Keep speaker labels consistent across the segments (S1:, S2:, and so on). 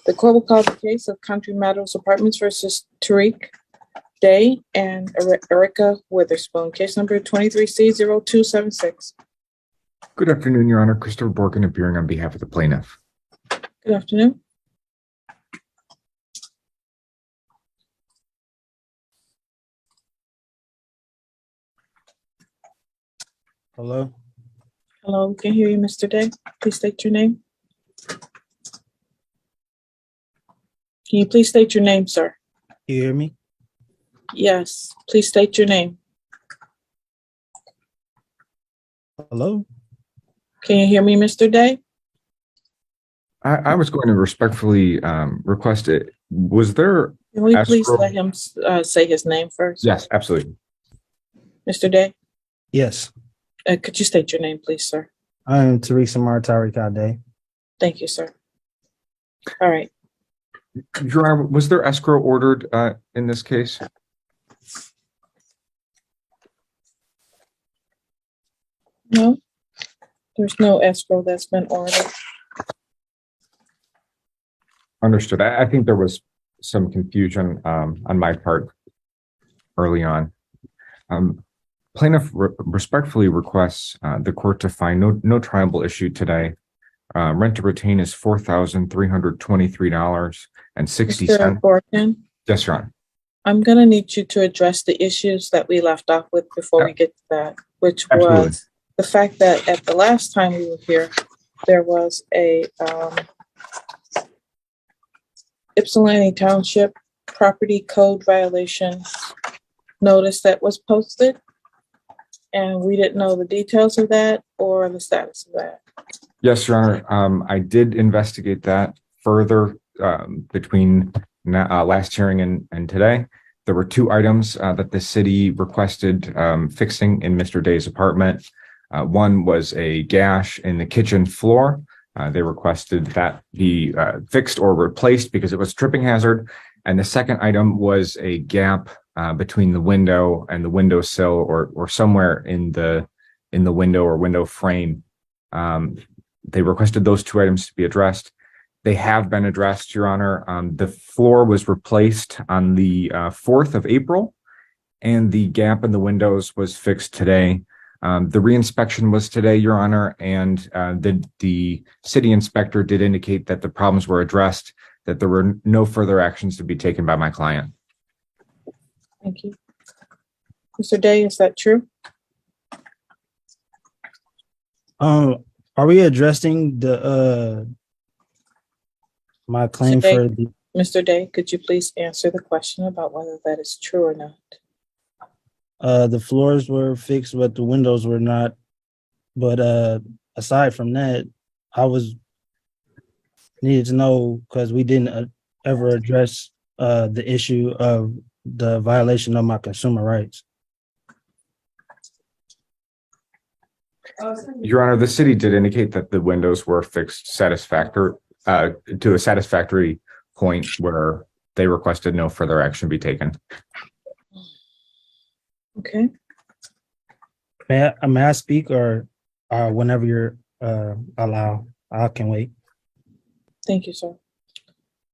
S1: The court will call the case of Country Meadows Apartments versus Tariq Day and Erica Witherspoon. Case number 23C0276.
S2: Good afternoon, Your Honor. Christopher Borkin appearing on behalf of the plaintiff.
S1: Good afternoon.
S3: Hello.
S1: Hello, we can hear you, Mr. Day. Please state your name. Can you please state your name, sir?
S3: You hear me?
S1: Yes, please state your name.
S3: Hello.
S1: Can you hear me, Mr. Day?
S2: I was going to respectfully request it. Was there?
S1: Can we please
S2: escrow-
S1: let him say his name first?
S2: Yes, absolutely.
S1: Mr. Day,
S3: Yes.
S1: could you state your name, please, sir?
S3: I am Teresa Martari.
S1: Thank you, sir. All right.
S2: Your Honor, was there escrow ordered in this case?
S1: No, there's no escrow that's been ordered.
S2: Understood. I think there was some confusion on my part early on. Plaintiff respectfully requests the court to find no triable issue today. Rent to retain is $4,323.60.
S1: Mr. Borkin,
S2: Yes, Your Honor.
S1: I'm going to need you to address the issues that we left off with before we get to that, which
S2: Absolutely.
S1: was the fact that at the last time we were here, there was a Ypsilanti Township property code violation notice that was posted, and we didn't know the details of that or the status of that.
S2: Yes, Your Honor. I did investigate that further between last hearing and today. There were two items that the city requested fixing in Mr. Day's apartment. One was a gash in the kitchen floor. They requested that be fixed or replaced because it was a tripping hazard. And the second item was a gap between the window and the windowsill or somewhere in the window or window frame. They requested those two items to be addressed. They have been addressed, Your Honor. The floor was replaced on the 4th of April, and the gap in the windows was fixed today. The reinspection was today, Your Honor, and the city inspector did indicate that the problems were addressed, that there were no further actions to be taken by my client.
S1: Thank you. Mr. Day, is that true?
S3: Are we addressing the my claim
S1: Today.
S3: for the
S1: Mr. Day, could you please answer the question about whether that is true or not?
S3: the floors were fixed, but the windows were not. But aside from that, I was needed to know because we didn't ever address the issue of the violation of my consumer rights.
S2: Your Honor, the city did indicate that the windows were fixed to a satisfactory point where they requested no further action be taken.
S1: Okay.
S3: May I speak or whenever you're allow? I can wait.
S1: Thank you, sir.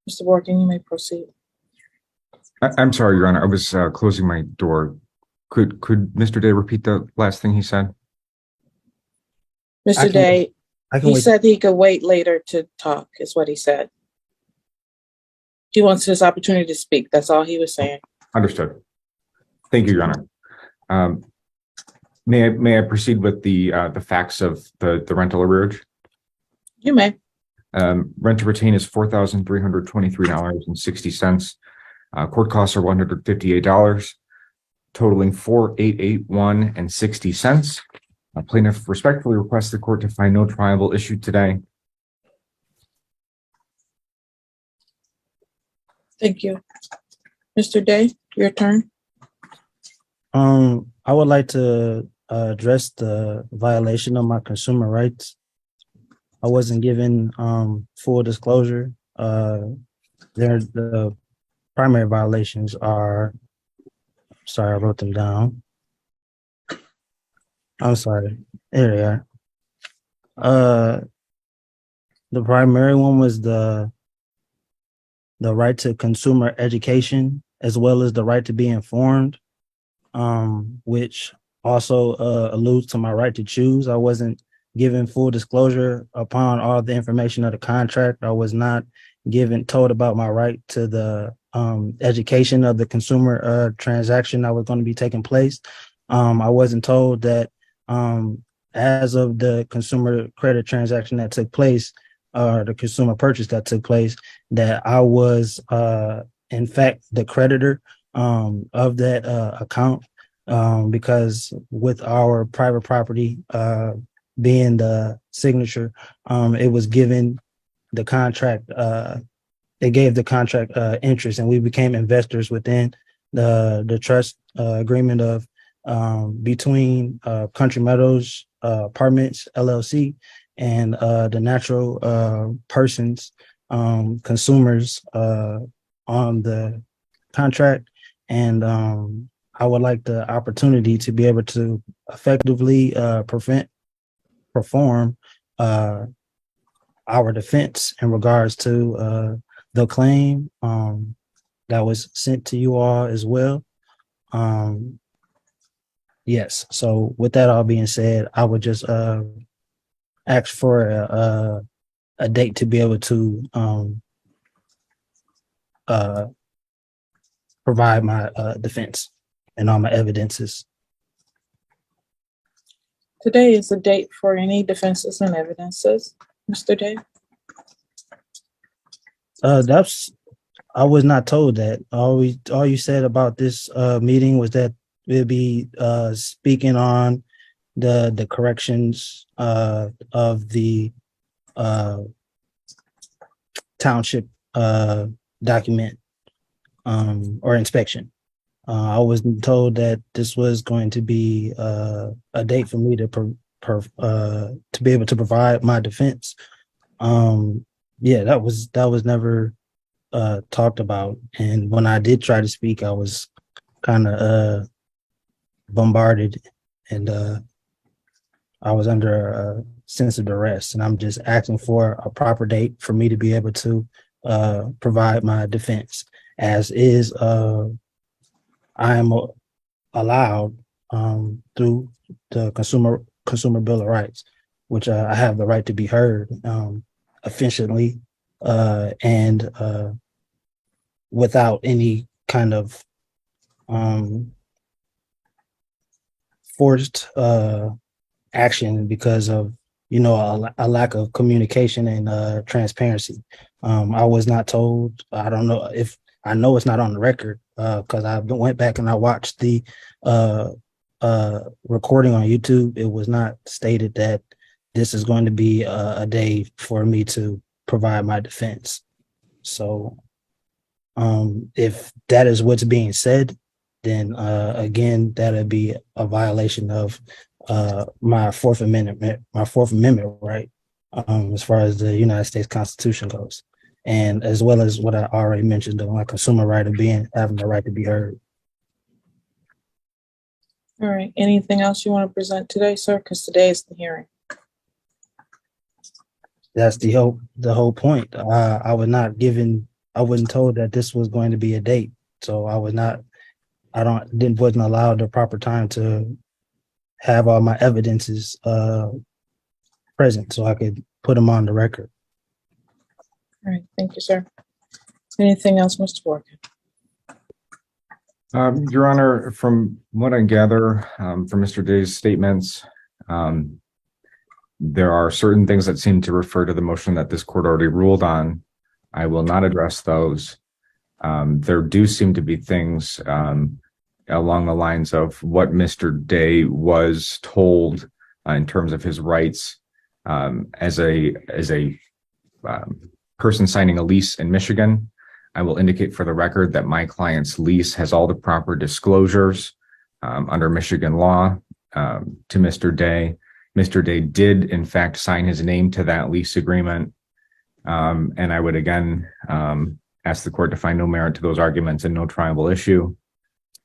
S1: Mr. Borkin, you may proceed.
S2: I'm sorry, Your Honor. I was closing my door. Could Mr. Day repeat the last thing he said?
S1: Mr. Day,
S3: I can
S1: he
S3: wait.
S1: said he could wait later to talk, is what he said. He wants his opportunity to speak. That's all he was saying.
S2: Understood. Thank you, Your Honor. May I proceed with the facts of the rental arrearage?
S1: You may.
S2: Rent to retain is $4,323.60. Court costs are $158, totaling $4,881.60. Plaintiff respectfully requests the court to find no triable issue today.
S1: Thank you. Mr. Day, your turn.
S3: I would like to address the violation of my consumer rights. I wasn't given full disclosure. The primary violations are, sorry, I wrote them down. I'm sorry. There they are. The primary one was the the right to consumer education, as well as the right to be informed, which also alludes to my right to choose. I wasn't given full disclosure upon all the information of the contract. I was not told about my right to the education of the consumer transaction that was going to be taking place. I wasn't told that as of the consumer credit transaction that took place, the consumer purchase that took place, that I was in fact the creditor of that account, because with our private property being the signature, it was given the contract, they gave the contract interest, and we became investors within the trust agreement of between Country Meadows Apartments LLC and the natural persons, consumers on the contract. And I would like the opportunity to be able to effectively perform our defense in regards to the claim that was sent to you all as well. Yes. So with that all being said, I would just ask for a date to be able to provide my defense and all my evidences.
S1: Today is the date for any defenses and evidences, Mr. Day.
S3: I was not told that. All you said about this meeting was that we'll be speaking on the corrections of the township document or inspection. I was told that this was going to be a date for me to be able to provide my defense. Yeah, that was never talked about. And when I did try to speak, I was kind of bombarded, and I was under a sense of duress. And I'm just asking for a proper date for me to be able to provide my defense, as is I am allowed through the Consumer Bill of Rights, which I have the right to be heard efficiently and without any kind of forced action because of a lack of communication and transparency. I was not told. I don't know if I know it's not on the record because I went back and I watched the recording on YouTube. It was not stated that this is going to be a day for me to provide my defense. So if that is what's being said, then again, that'd be a violation of my Fourth Amendment right, as far as the United States Constitution goes, and as well as what I already mentioned, my consumer right of having the right to be heard.
S1: All right. Anything else you want to present today, sir? Because today is the hearing.
S3: That's the whole point. I wasn't told that this was going to be a date, so wasn't allowed the proper time to have all my evidences present so I could put them on the record.
S1: All right. Thank you, sir. Anything else, Mr. Morgan?
S2: Your Honor, from what I gather from Mr. Day's statements, there are certain things that seem to refer to the motion that this court already ruled on. I will not address those. There do seem to be things along the lines of what Mr. Day was told in terms of his rights as a person signing a lease in Michigan. I will indicate for the record that my client's lease has all the proper disclosures under Michigan law to Mr. Day. Mr. Day did, in fact, sign his name to that lease agreement. And I would again ask the court to find no merit to those arguments and no triable issue.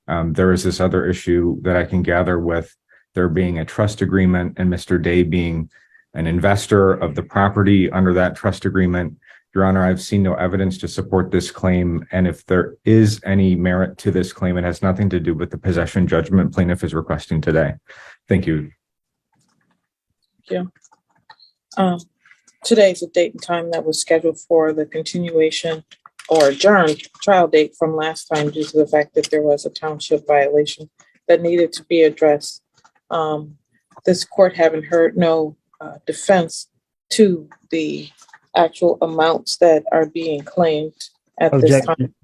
S2: There is this other issue that I can gather with there being a trust agreement and Mr. Day being an investor of the property under that trust agreement. Your Honor, I've seen no evidence to support this claim, and if there is any merit to this claim, it has nothing to do with the possession judgment plaintiff is requesting today. Thank you.
S1: Thank you. Today is a date and time that was scheduled for the continuation or adjourned trial date from last time due to the fact that there was a township violation that needed to be addressed. This court having heard no defense to the actual amounts that are being claimed at this time.
S3: Objection.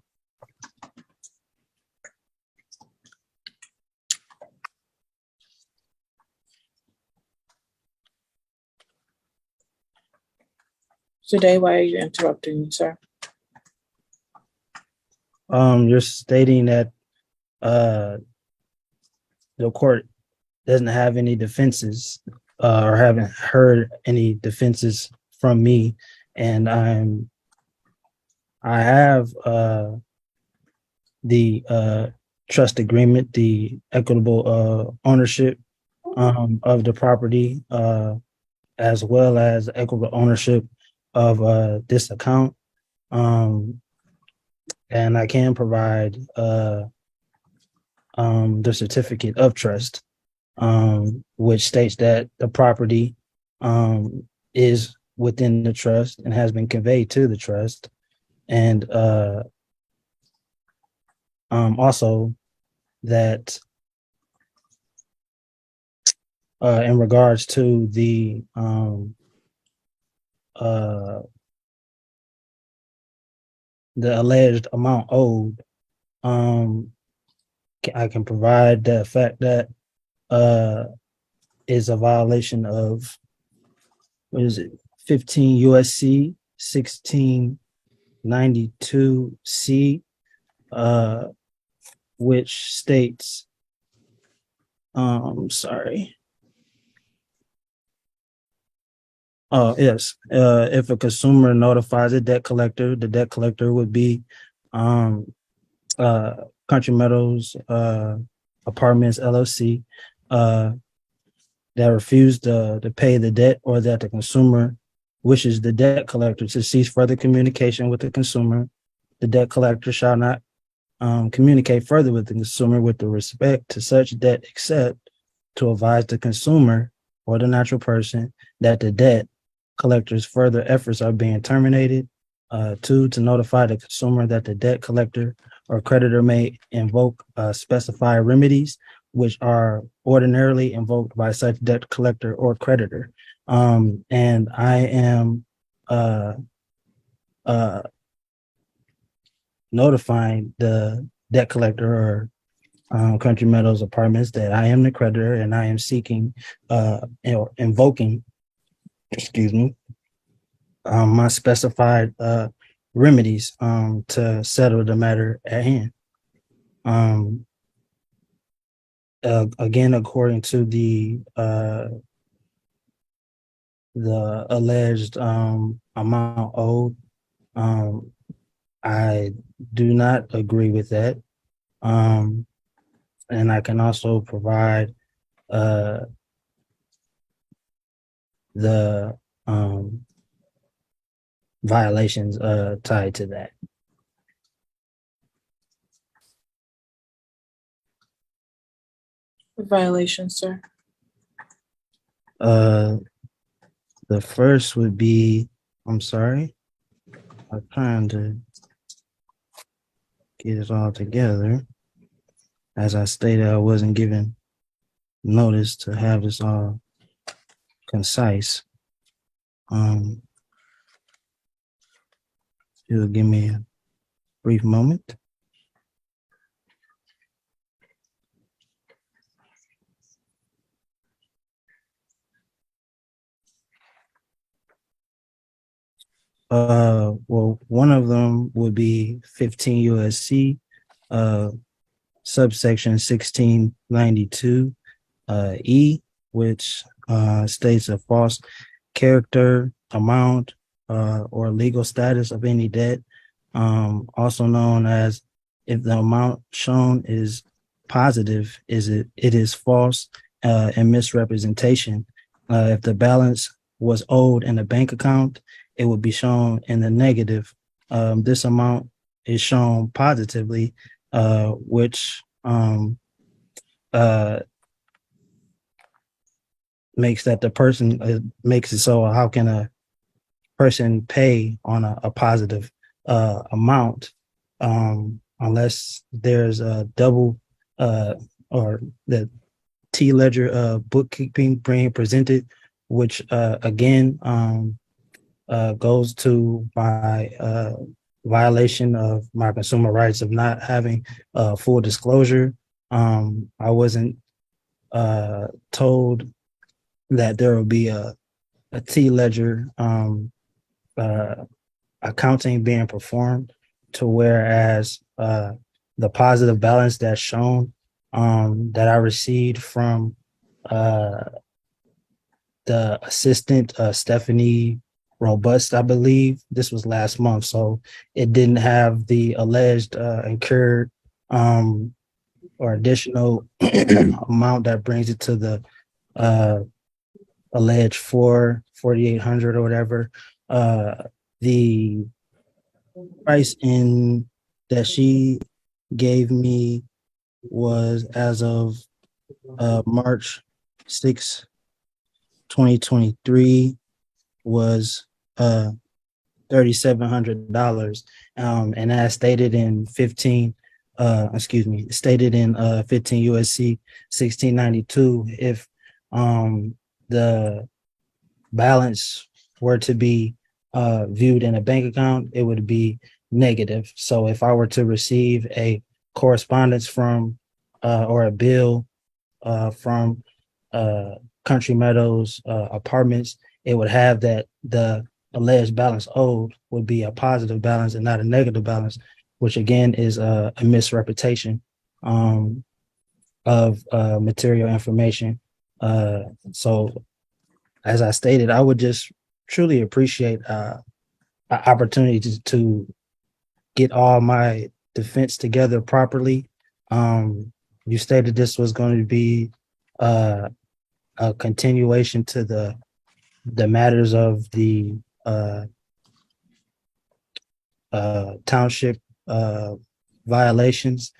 S1: Today, why are you interrupting me, sir?
S3: You're stating that the court doesn't have any defenses or haven't heard any defenses from me, and I have the trust agreement, the equitable ownership of the property, as well as equitable ownership of this account. And I can provide the certificate of trust, which states that the property is within the trust and has been conveyed to the trust. And also that in regards to the alleged amount owed, I can provide the fact that is a violation of, what is it, 15 USC 1692C, which states, yes. If a consumer notifies a debt collector, the debt collector would be Country Meadows Apartments LLC, that refused to pay the debt, or that the consumer wishes the debt collector to cease further communication with the consumer. The debt collector shall not communicate further with the consumer with the respect to such debt, except to advise the consumer or the natural person that the debt collector's further efforts are being terminated. 2, to notify the consumer that the debt collector or creditor may invoke specified remedies, which are ordinarily invoked by such debt collector or creditor. And I am notifying the debt collector or Country Meadows Apartments that I am the creditor, and I am seeking or invoking, my specified remedies to settle the matter at hand. Again, according to the alleged amount owed, I do not agree with that. And I can also provide the violations tied to that.
S1: Violation, sir.
S3: The first would be, I'm sorry, I'm trying to get it all together. As I stated, I wasn't given notice to have this all concise. You'll give me a brief moment. Well, one of them would be 15 USC, subsection 1692 E, which states a false character, amount, or legal status of any debt, also known as, if the amount shown is positive, it is false and misrepresentation. If the balance was owed in a bank account, it would be shown in the negative. This amount is shown positively, which makes that the person makes it so how can a person pay on a positive amount unless there's a double or the T ledger bookkeeping being presented, which again goes to my violation of my consumer rights of not having full disclosure. I wasn't told that there will be a T ledger accounting being performed, to whereas the positive balance that's shown that I received from the assistant Stephanie Robust, I believe this was last month, so it didn't have the alleged incurred or additional amount that brings it to the alleged 4,800 or whatever. The price in that she gave me was as of March 6, 2023 was $3,700. And as stated in 15 stated in 15 USC 1692, if the balance were to be viewed in a bank account, it would be negative. So if I were to receive a correspondence from or a bill from Country Meadows Apartments, it would have that the alleged balance owed would be a positive balance and not a negative balance, which again is a misrepresentation of material information. So as I stated, I would just truly appreciate an opportunity to get all my defense together properly. You stated this was going to be a continuation to the matters of the township violations.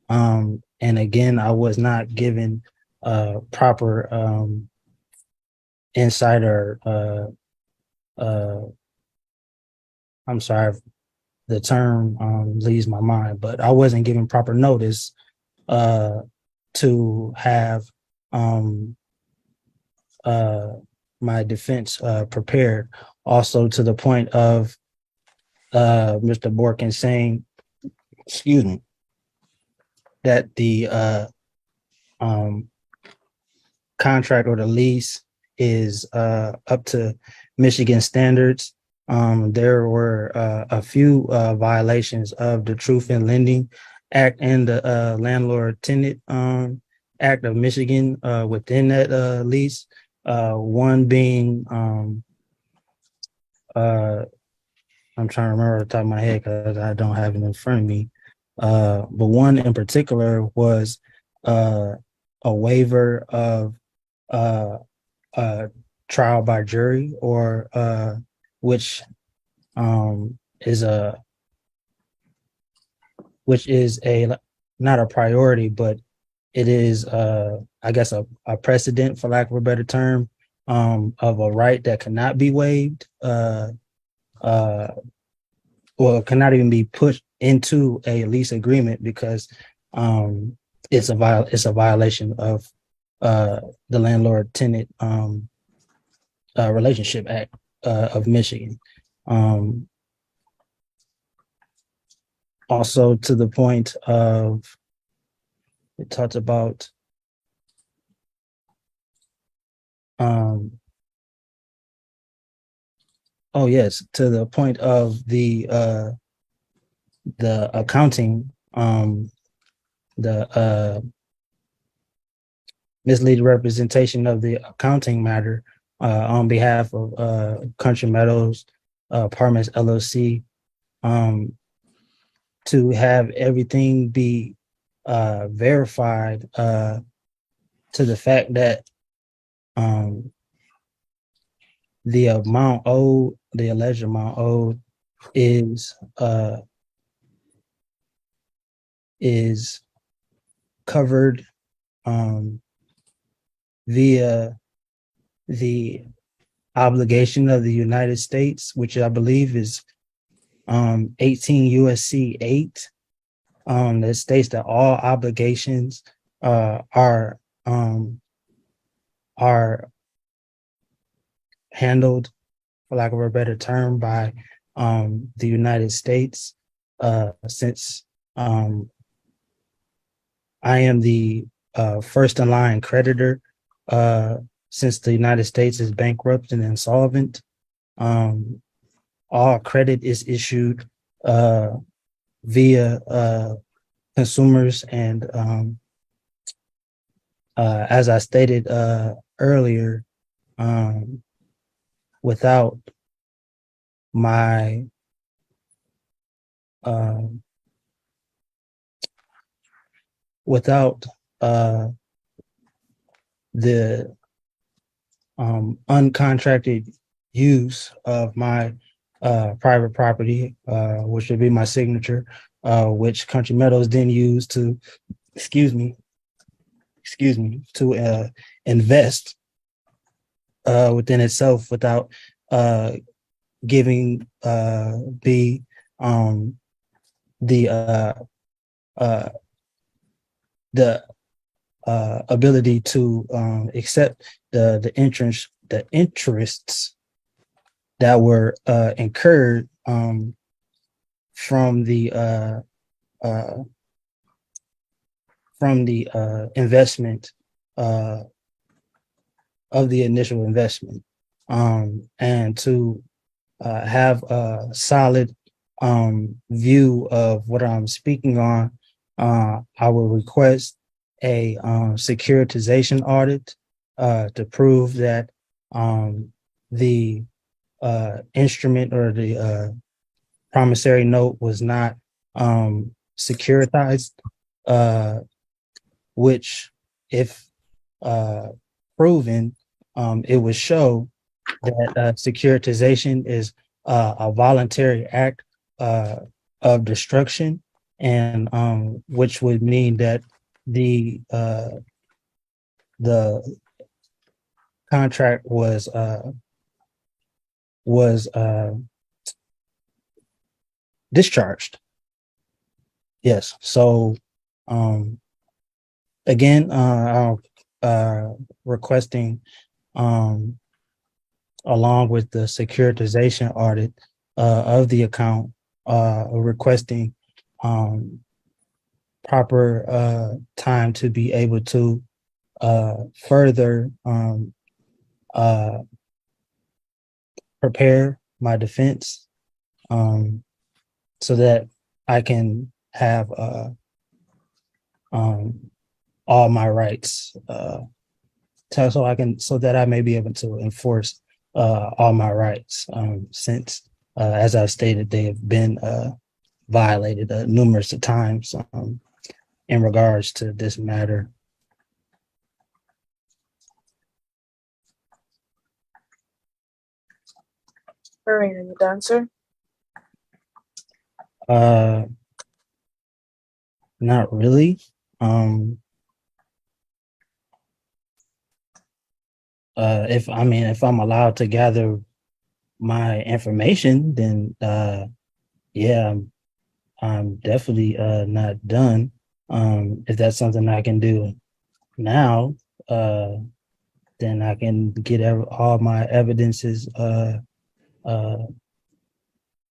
S3: And again, I was not given proper insight or I'm sorry, the term leaves my mind, but I wasn't given proper notice to have my defense prepared. Also, to the point of Mr. Borkin saying, excuse me, that the contract or the lease is up to Michigan standards. There were a few violations of the Truth in Lending Act and the Landlord Tenant Act of Michigan within that lease. One being, I'm trying to remember off the top of my head because I don't have it in front of me. But one in particular was a waiver of trial by jury, or which is a not a priority, but it is I guess a precedent, for lack of a better term, of a right that cannot be waived, or cannot even be pushed into a lease agreement because it's a violation of the Landlord Tenant Relationship Act of Michigan. Also, to the point of, it talks about oh yes, to the point of the accounting, the misleading representation of the accounting matter on behalf of Country Meadows Apartments LLC, to have everything be verified to the fact that the amount owed the alleged amount owed is covered via the obligation of the United States, which I believe is 18 USC 8, that states that all obligations are handled, for lack of a better term, by the United States. Since I am the first in line creditor, since the United States is bankrupt and insolvent, all credit is issued via consumers, and as I stated earlier, without my without the uncontracted use of my private property, which would be my signature, which Country Meadows then used to, to invest within itself without giving the ability to accept the interests that were incurred from the investment of the initial investment, and to have a solid view of what I'm speaking on, I will request a securitization audit to prove that the instrument or the promissory note was not securitized, which, if proven, it would show that securitization is a voluntary act of destruction, and which would mean that the contract was discharged. Yes. So again, I'm requesting, along with the securitization audit of the account, requesting proper time to be able to further prepare my defense, so that I can have all my rights, so that I may be able to enforce all my rights, since, as I've stated, they have been violated numerous times in regards to this matter.
S1: All right, are you done, sir?
S3: Not really. If I'm allowed to gather my information, then yeah, I'm definitely not done. If that's something I can do now, then I can get all my evidences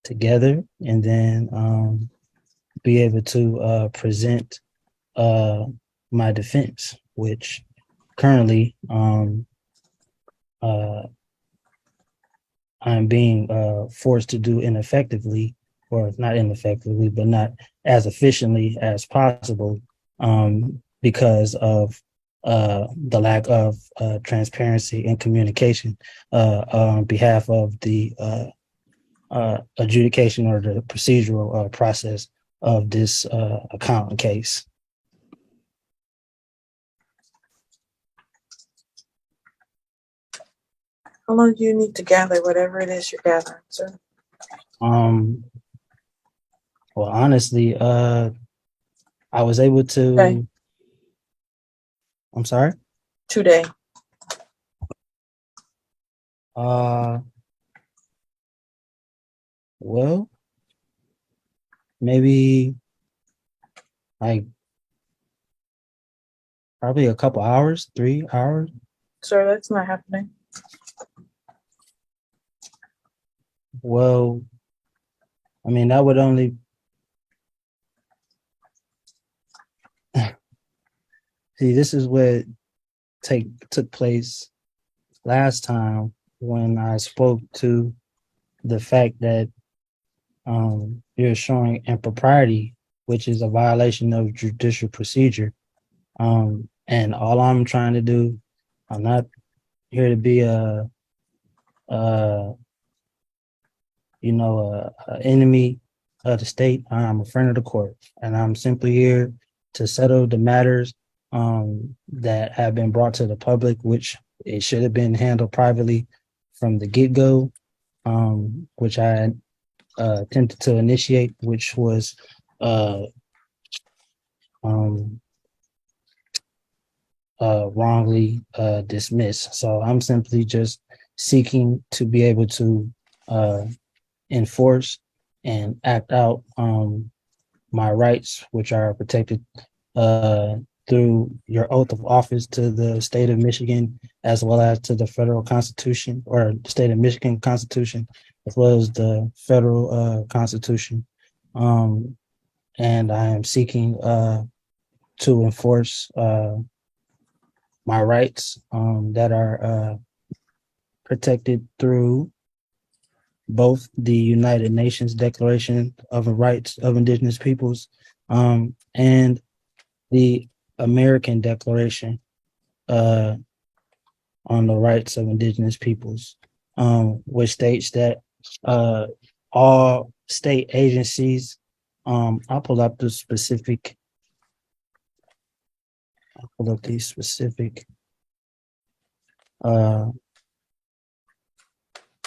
S3: together, and then be able to present my defense, which currently I'm being forced to do ineffectively, or not ineffectively, but not as efficiently as possible, because of the lack of transparency and communication on behalf of the adjudication or the procedural process of this account case.
S1: How long do you need to gather whatever it is you're gathering, sir?
S3: Well, honestly, I was able to.
S1: Okay.
S3: I'm sorry.
S1: Today.
S3: Well, maybe like probably a couple hours, 3 hours.
S1: Sir, that's not happening.
S3: Well, I mean, that would only. See, this is what took place last time when I spoke to the fact that you're showing impropriety, which is a violation of judicial procedure. And all I'm trying to do, I'm not here to be a enemy of the state. I'm a friend of the court, and I'm simply here to settle the matters that have been brought to the public, which it should have been handled privately from the get-go, which I attempted to initiate, which was wrongly dismissed. So I'm simply just seeking to be able to enforce and act out my rights, which are protected through your oath of office to the state of Michigan, as well as to the federal constitution, or the state of Michigan constitution, as well as the federal constitution. And I am seeking to enforce my rights that are protected through both the United Nations Declaration of the Rights of Indigenous Peoples and the American Declaration on the Rights of Indigenous Peoples, which states that all state agencies, I'll pull up these specific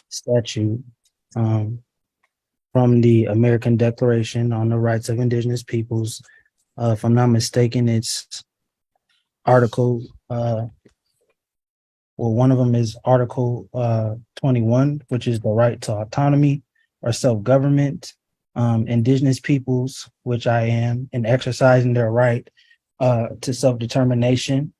S3: statute from the American Declaration on the Rights of Indigenous Peoples. If I'm not mistaken, it's Article, one of them is Article 21, which is the right to autonomy or self-government. Indigenous peoples, which I am, in exercising their right to self-determination,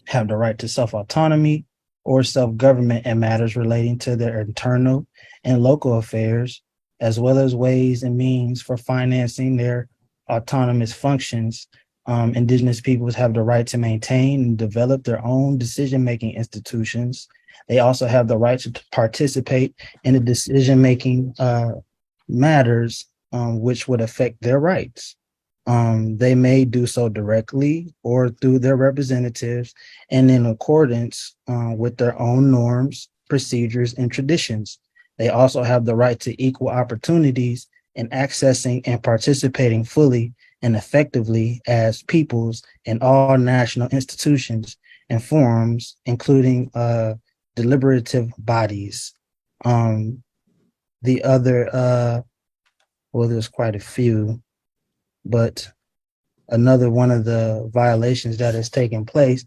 S3: have the right to self-autonomy or self-government in matters relating to their internal and local affairs, as well as ways and means for financing their autonomous functions. Indigenous peoples have the right to maintain and develop their own decision-making institutions. They also have the right to participate in the decision-making matters which would affect their rights. They may do so directly or through their representatives and in accordance with their own norms, procedures, and traditions. They also have the right to equal opportunities in accessing and participating fully and effectively as peoples in all national institutions and forums, including deliberative bodies. The other, there's quite a few, but another one of the violations that has taken place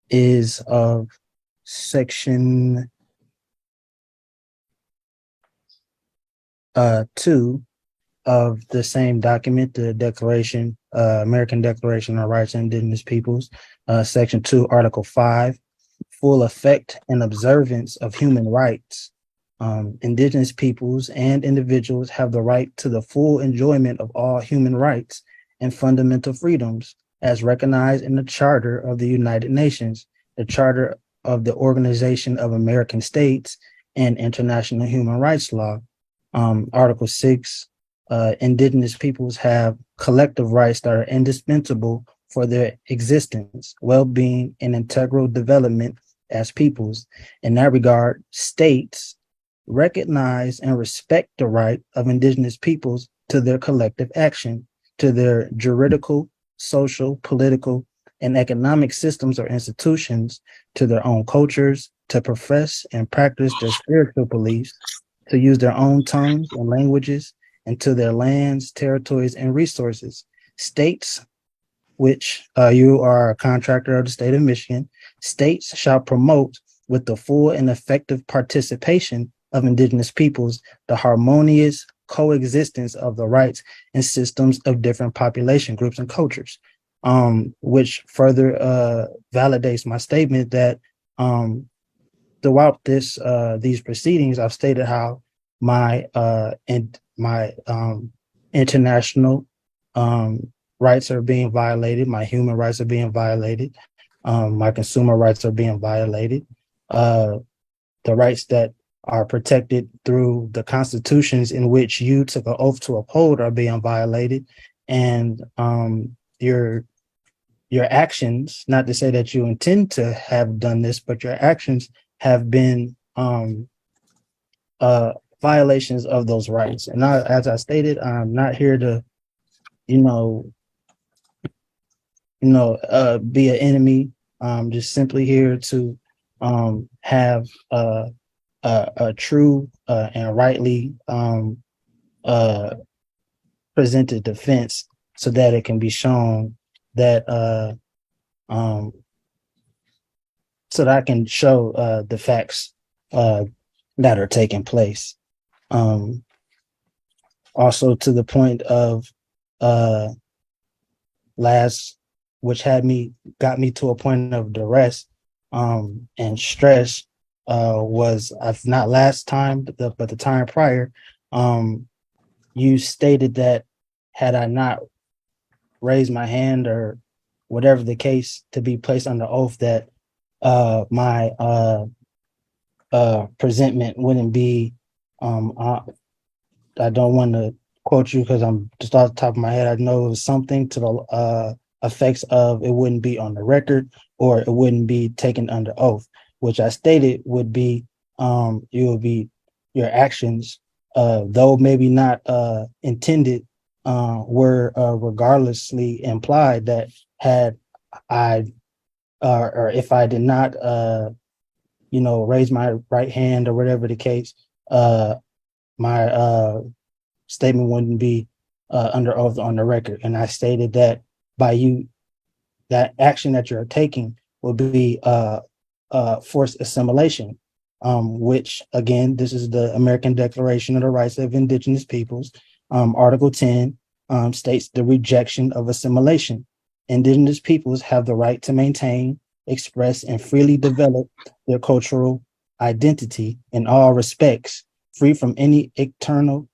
S3: is of Section 2 of the same document, the Declaration, American Declaration on Rights of Indigenous Peoples, Section 2, Article 5, full effect and observance of human rights. Indigenous peoples and individuals have the right to the full enjoyment of all human rights and fundamental freedoms as recognized in the Charter of the United Nations, the Charter of the Organization of American States, and international human rights law. Article 6, Indigenous peoples have collective rights that are indispensable for their existence, well-being, and integral development as peoples. In that regard, states recognize and respect the right of Indigenous peoples to their collective action, to their juridical, social, political, and economic systems or institutions, to their own cultures, to profess and practice their spiritual beliefs, to use their own tongues and languages, and to their lands, territories, and resources. States, which you are a contractor of the state of Michigan, states shall promote with the full and effective participation of indigenous peoples the harmonious coexistence of the rights and systems of different population groups and cultures, which further validates my statement that throughout these proceedings, I've stated how my international rights are being violated, my human rights are being violated, my consumer rights are being violated, the rights that are protected through the constitutions in which you took an oath to uphold are being violated, and your actions, not to say that you intend to have done this, but your actions have been violations of those rights. And as I stated, I'm not here to, be an enemy. I'm just simply here to have a true and rightly presented defense, so that it can be shown that so that I can show the facts that are taking place. Also, to the point of which got me to a point of duress and stress, was, if not last time, but the time prior, you stated that had I not raised my hand or whatever the case to be placed under oath, that my presentment wouldn't be, I don't want to quote you because I'm just off the top of my head. I know it was something to the effects of it wouldn't be on the record or it wouldn't be taken under oath, which I stated would be your actions, though maybe not intended, were regardlessly implied that had I or if I did not raise my right hand or whatever the case, my statement wouldn't be under oath on the record. And I stated that that action that you're taking will be forced assimilation, which, again, this is the American Declaration of the Rights of Indigenous Peoples. Article 10 states the rejection of assimilation. Indigenous peoples have the right to maintain, express, and freely develop their cultural identity in all respects, free from any external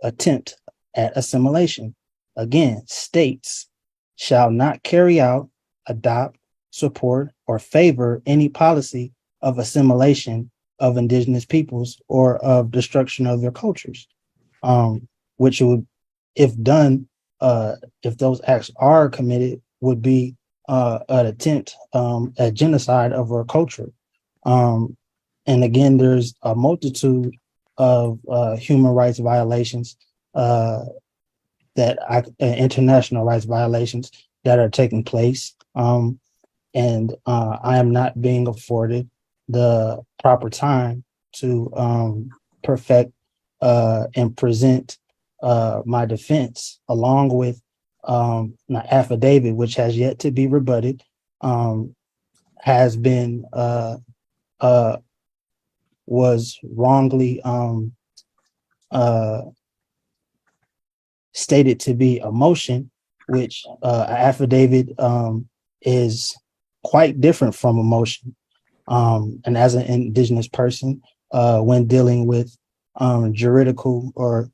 S3: attempt at assimilation. Again, states shall not carry out, adopt, support, or favor any policy of assimilation of indigenous peoples or of destruction of their cultures, which would, if done, if those acts are committed, would be an attempt at genocide of our culture. And again, there's a multitude of human rights violations, international rights violations that are taking place. And I am not being afforded the proper time to perfect and present my defense, along with my affidavit, which has yet to be rebutted, has been was wrongly stated to be a motion, which an affidavit is quite different from a motion. And as an indigenous person, when dealing with juridical or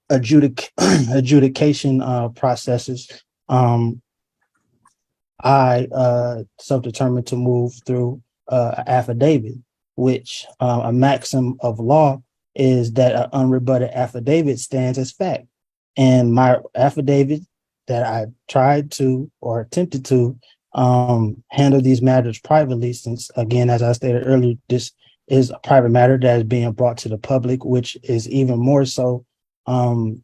S3: adjudication processes, I self-determined to move through an affidavit, which a maxim of law is that an unrebutted affidavit stands as fact. And my affidavit that I tried to or attempted to handle these matters privately, since, again, as I stated earlier, this is a private matter that is being brought to the public, which is even more so an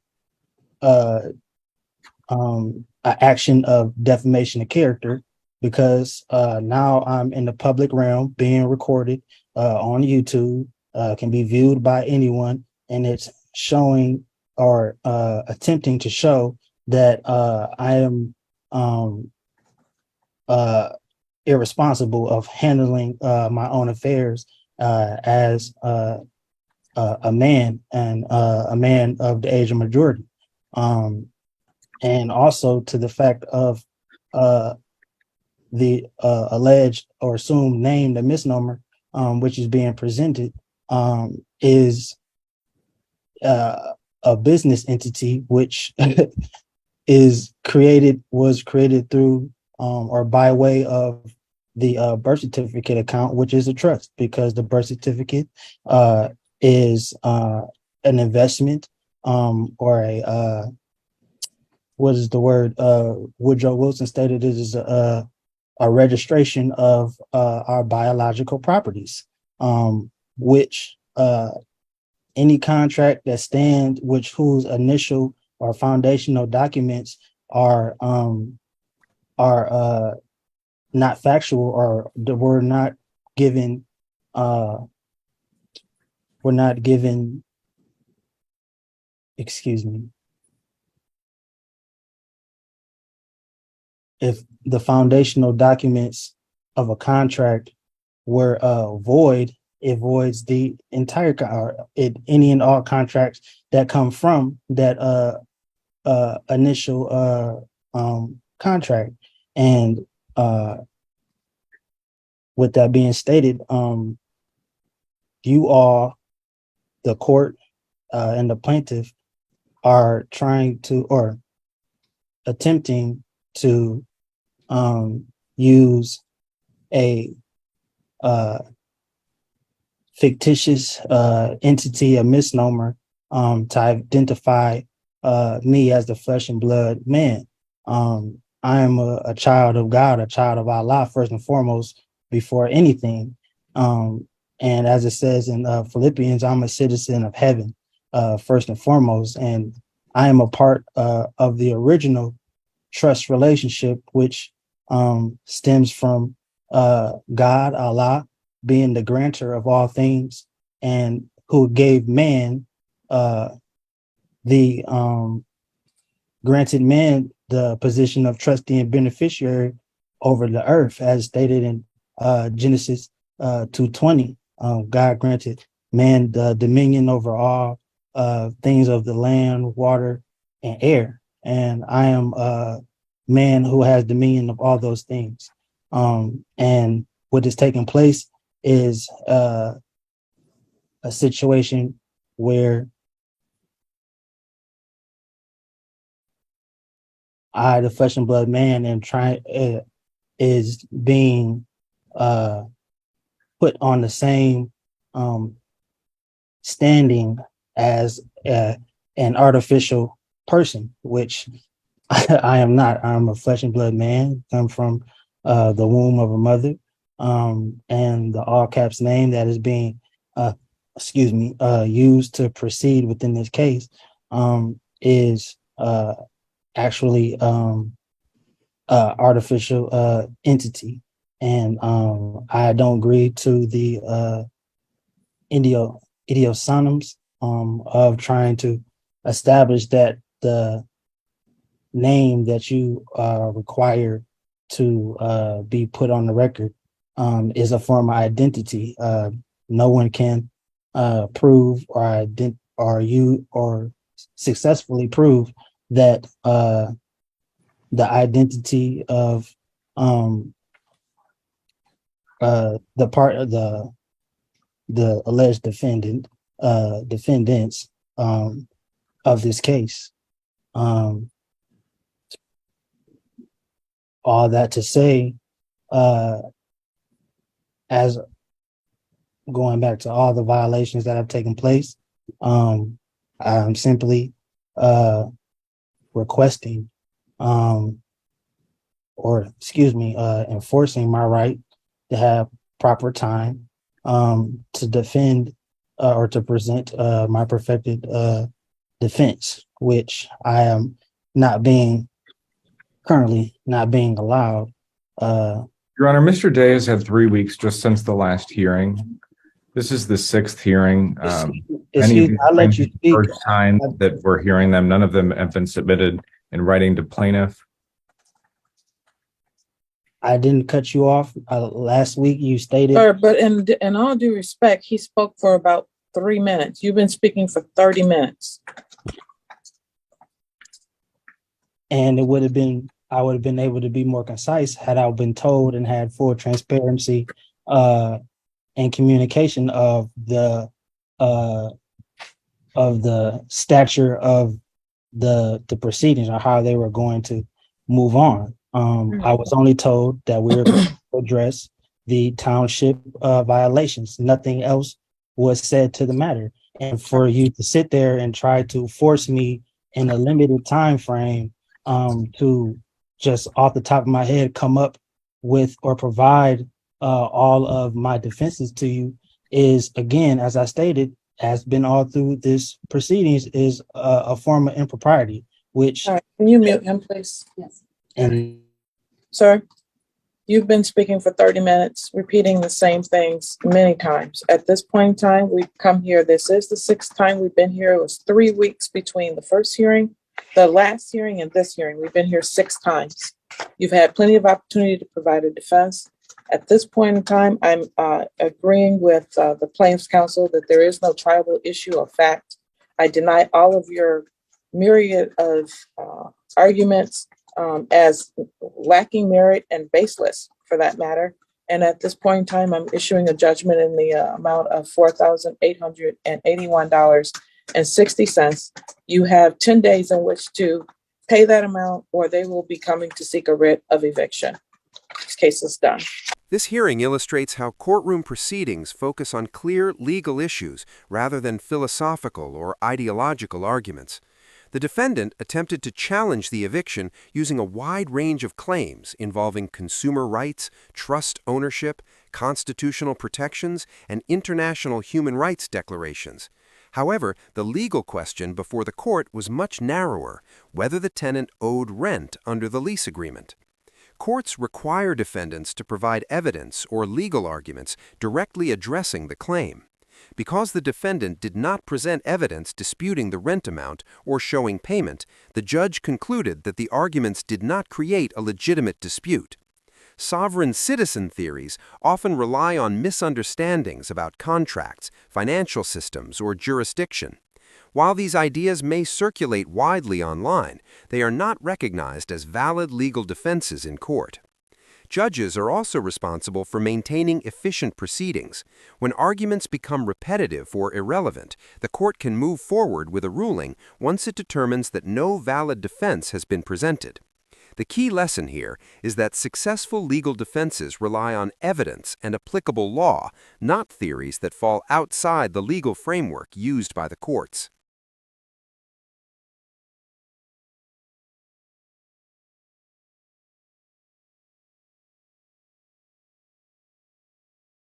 S3: action of defamation of character, because now I'm in the public realm being recorded on YouTube, can be viewed by anyone, and it's showing or attempting to show that I am irresponsible of handling my own affairs as a man and a man of the age of majority. And also to the fact of the alleged or assumed name, the misnomer, which is being presented, is a business entity which was created through or by way of the birth certificate account, which is a trust, because the birth certificate is an investment or a what is the word? Woodrow Wilson stated it is a registration of our biological properties, which any contract that stands, which whose initial or foundational documents are not factual, or we're not given excuse me, if the foundational documents of a contract were void, it voids the entire any and all contracts that come from that initial contract. And with that being stated, you all, the court and the plaintiff, are trying to or attempting to use a fictitious entity, a misnomer, to identify me as the flesh and blood man. I am a child of God, a child of Allah, first and foremost, before anything. And as it says in Philippians, I'm a citizen of heaven, first and foremost. And I am a part of the original trust relationship, which stems from God, Allah, being the grantor of all things, and who gave man granted man the position of trustee and beneficiary over the earth, as stated in Genesis 2:20. God granted man the dominion over all things of the land, water, and air. And I am a man who has dominion of all those things. And what is taking place is a situation where I, the flesh and blood man, is being put on the same standing as an artificial person, which I am not. I'm a flesh and blood man, come from the womb of a mother, and the all caps name that is being used to proceed within this case is actually artificial entity. And I don't agree to the idiosynonyms of trying to establish that the name that you require to be put on the record is a form of identity. No one can prove or successfully prove that the identity of the part of the alleged defendants of this case. All that to say, as going back to all the violations that have taken place, I'm simply requesting enforcing my right to have proper time to defend or to present my perfected defense, which I am currently not being allowed
S2: Your Honor, Mr. Day has had 3 weeks just since the last hearing. This is the sixth hearing. Any of these
S3: I'll let
S2: claims
S3: you
S2: is the
S3: speak.
S2: first time that we're hearing them. None of them have been submitted in writing to plaintiff.
S3: I didn't cut you off. Last week you stated,
S1: Sir, but in all due respect, he spoke for about 3 minutes. You've been speaking for 30 minutes.
S3: and I would have been able to be more concise had I been told and had full transparency and communication of the stature of the proceedings or how they were going to move on. I was only told that we were going to address the township violations. Nothing else was said to the matter. And for you to sit there and try to force me in a limited time frame to just off the top of my head come up with or provide all of my defenses to you is, again, as I stated, has been all through this proceedings, is a form of impropriety, which
S1: All right, can you mute him, please?
S4: Yes.
S3: and
S1: Sir, you've been speaking for 30 minutes, repeating the same things many times. At this point in time, we've come here. This is the sixth time we've been here. It was 3 weeks between the first hearing, the last hearing, and this hearing. We've been here 6 times. You've had plenty of opportunity to provide a defense. At this point in time, I'm agreeing with the plaintiff's counsel that there is no tribal issue of fact. I deny all of your myriad of arguments as lacking merit and baseless, for that matter. And at this point in time, I'm issuing a judgment in the amount of $4,881.60. You have 10 days in which to pay that amount, or they will be coming to seek a writ of eviction. This case is done.
S5: This hearing illustrates how courtroom proceedings focus on clear legal issues rather than philosophical or ideological arguments. The defendant attempted to challenge the eviction using a wide range of claims involving consumer rights, trust ownership, constitutional protections, and international human rights declarations. However, the legal question before the court was much narrower: whether the tenant owed rent under the lease agreement. Courts require defendants to provide evidence or legal arguments directly addressing the claim. Because the defendant did not present evidence disputing the rent amount or showing payment, the judge concluded that the arguments did not create a legitimate dispute. Sovereign citizen theories often rely on misunderstandings about contracts, financial systems, or jurisdiction. While these ideas may circulate widely online, they are not recognized as valid legal defenses in court. Judges are also responsible for maintaining efficient proceedings. When arguments become repetitive or irrelevant, the court can move forward with a ruling once it determines that no valid defense has been presented. The key lesson here is that successful legal defenses rely on evidence and applicable law, not theories that fall outside the legal framework used by the courts.